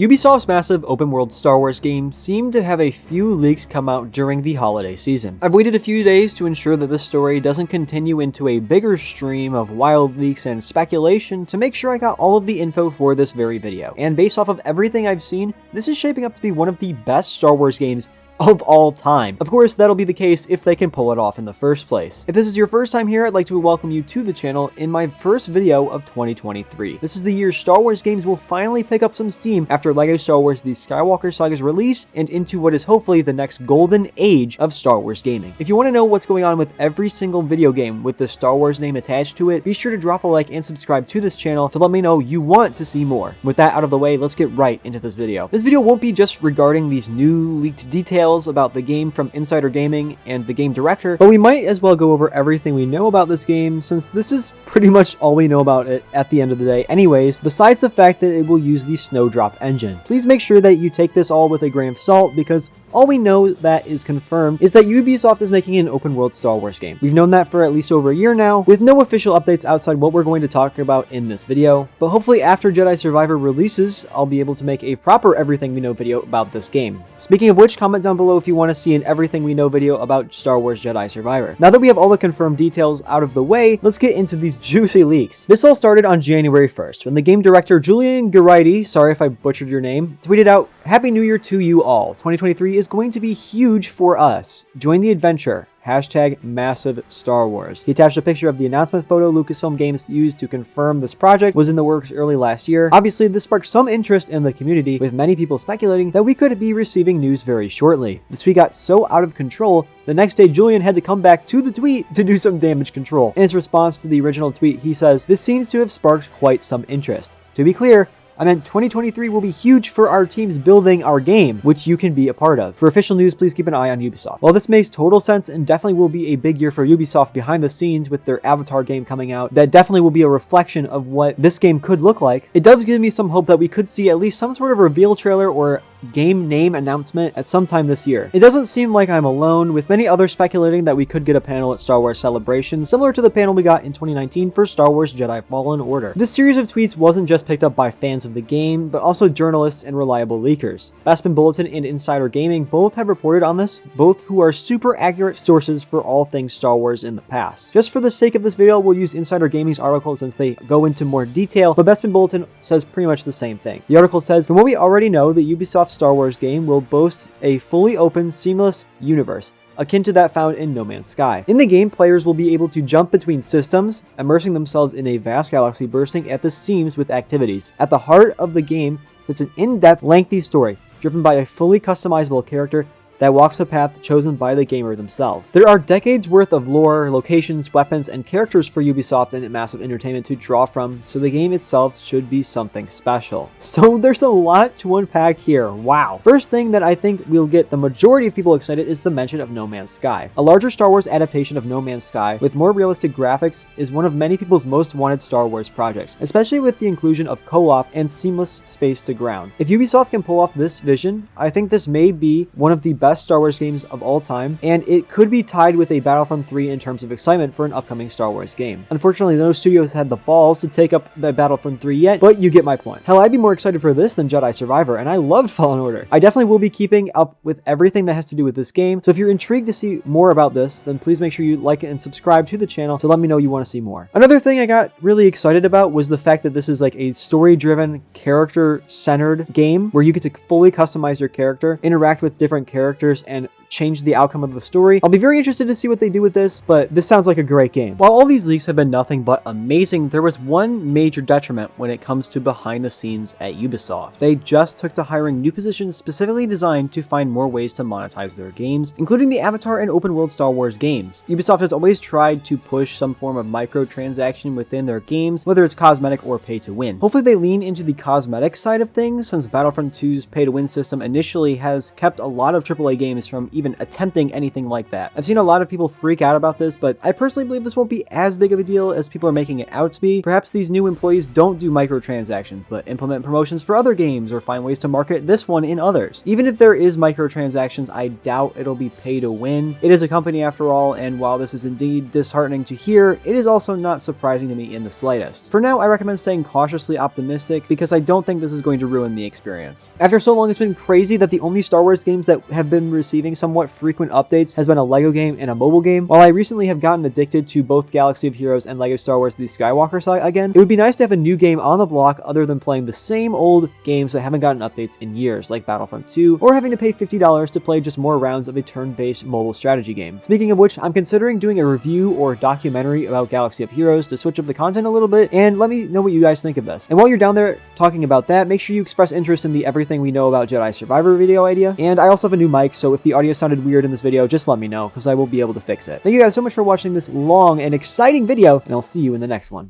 Ubisoft's massive open-world Star Wars game seemed to have a few leaks come out during the holiday season. I've waited a few days to ensure that this story doesn't continue into a bigger stream of wild leaks and speculation to make sure I got all of the info for this very video. And based off of everything I've seen, this is shaping up to be one of the best Star Wars games of all time. Of course, that'll be the case if they can pull it off in the first place. If this is your first time here, I'd like to welcome you to the channel in my first video of 2023. This is the year Star Wars games will finally pick up some steam after LEGO Star Wars The Skywalker Saga's release and into what is hopefully the next golden age of Star Wars gaming. If you want to know what's going on with every single video game with the Star Wars name attached to it, be sure to drop a like and subscribe to this channel to let me know you want to see more. With that out of the way, let's get right into this video. This video won't be just regarding these new leaked details about the game from Insider Gaming and the game director, but we might as well go over everything we know about this game, since this is pretty much all we know about it at the end of the day anyways, besides the fact that it will use the Snowdrop engine. Please make sure that you take this all with a grain of salt, because all we know that is confirmed is that Ubisoft is making an open-world Star Wars game. We've known that for at least over a year now, with no official updates outside what we're going to talk about in this video. But hopefully after Jedi Survivor releases, I'll be able to make a proper Everything We Know video about this game. Speaking of which, comment down below if you want to see an Everything We Know video about Star Wars Jedi Survivor. Now that we have all the confirmed details out of the way, let's get into these juicy leaks. This all started on January 1st, when the game director Julian Geraghty, sorry if I butchered your name, tweeted out, "Happy New Year to you all. 2023 is going to be huge for us. Join the adventure. Hashtag massive Star Wars." He attached a picture of the announcement photo Lucasfilm Games used to confirm this project was in the works early last year. Obviously, this sparked some interest in the community, with many people speculating that we could be receiving news very shortly. This tweet got so out of control, the next day Julian had to come back to the tweet to do some damage control. In his response to the original tweet, he says, "This seems to have sparked quite some interest. To be clear, I meant 2023 will be huge for our teams building our game, which you can be a part of. For official news, please keep an eye on Ubisoft." While this makes total sense and definitely will be a big year for Ubisoft behind the scenes with their Avatar game coming out, that definitely will be a reflection of what this game could look like, it does give me some hope that we could see at least some sort of reveal trailer or game name announcement at some time this year. It doesn't seem like I'm alone, with many others speculating that we could get a panel at Star Wars Celebration, similar to the panel we got in 2019 for Star Wars Jedi Fallen Order. This series of tweets wasn't just picked up by fans of the game, but also journalists and reliable leakers. Bespin Bulletin and Insider Gaming both have reported on this, both who are super accurate sources for all things Star Wars in the past. Just for the sake of this video, we'll use Insider Gaming's article since they go into more detail, but Bespin Bulletin says pretty much the same thing. The article says, "From what we already know, the Ubisoft Star Wars game will boast a fully open, seamless universe, akin to that found in No Man's Sky. In the game, players will be able to jump between systems, immersing themselves in a vast galaxy bursting at the seams with activities. At the heart of the game sits an in-depth, lengthy story, driven by a fully customizable character that walks a path chosen by the gamer themselves. There are decades worth of lore, locations, weapons, and characters for Ubisoft and Massive Entertainment to draw from, so the game itself should be something special." So there's a lot to unpack here, wow. First thing that I think will get the majority of people excited is the mention of No Man's Sky. A larger Star Wars adaptation of No Man's Sky with more realistic graphics is one of many people's most wanted Star Wars projects, especially with the inclusion of co-op and seamless space to ground. If Ubisoft can pull off this vision, I think this may be one of the best Star Wars games of all time, and it could be tied with a Battlefront 3 in terms of excitement for an upcoming Star Wars game. Unfortunately, no studio has had the balls to take up the Battlefront 3 yet, but you get my point. Hell, I'd be more excited for this than Jedi Survivor, and I loved Fallen Order. I definitely will be keeping up with everything that has to do with this game, so if you're intrigued to see more about this, then please make sure you like and subscribe to the channel to let me know you want to see more. Another thing I got really excited about was the fact that this is like a story-driven, character-centered game where you get to fully customize your character, interact with different characters, and change the outcome of the story. I'll be very interested to see what they do with this, but this sounds like a great game. While all these leaks have been nothing but amazing, there was one major detriment when it comes to behind the scenes at Ubisoft. They just took to hiring new positions specifically designed to find more ways to monetize their games, including the Avatar and open world Star Wars games. Ubisoft has always tried to push some form of microtransaction within their games, whether it's cosmetic or pay to win. Hopefully they lean into the cosmetic side of things, since Battlefront 2's pay to win system initially has kept a lot of AAA games from even attempting anything like that. I've seen a lot of people freak out about this, but I personally believe this won't be as big of a deal as people are making it out to be. Perhaps these new employees don't do microtransactions, but implement promotions for other games or find ways to market this one in others. Even if there is microtransactions, I doubt it'll be pay to win. It is a company after all, and while this is indeed disheartening to hear, it is also not surprising to me in the slightest. For now, I recommend staying cautiously optimistic because I don't think this is going to ruin the experience. After so long, it's been crazy that the only Star Wars games that have been receiving somewhat frequent updates has been a LEGO game and a mobile game. While I recently have gotten addicted to both Galaxy of Heroes and LEGO Star Wars The Skywalker Saga again, it would be nice to have a new game on the block other than playing the same old games that haven't gotten updates in years, like Battlefront 2, or having to pay $50 to play just more rounds of a turn-based mobile strategy game. Speaking of which, I'm considering doing a review or documentary about Galaxy of Heroes to switch up the content a little bit, and let me know what you guys think of this. And while you're down there talking about that, make sure you express interest in the Everything We Know About Jedi Survivor video idea. And I also have a new mic, so if the audio sounded weird in this video, just let me know, because I will be able to fix it. Thank you guys so much for watching this long and exciting video, and I'll see you in the next one.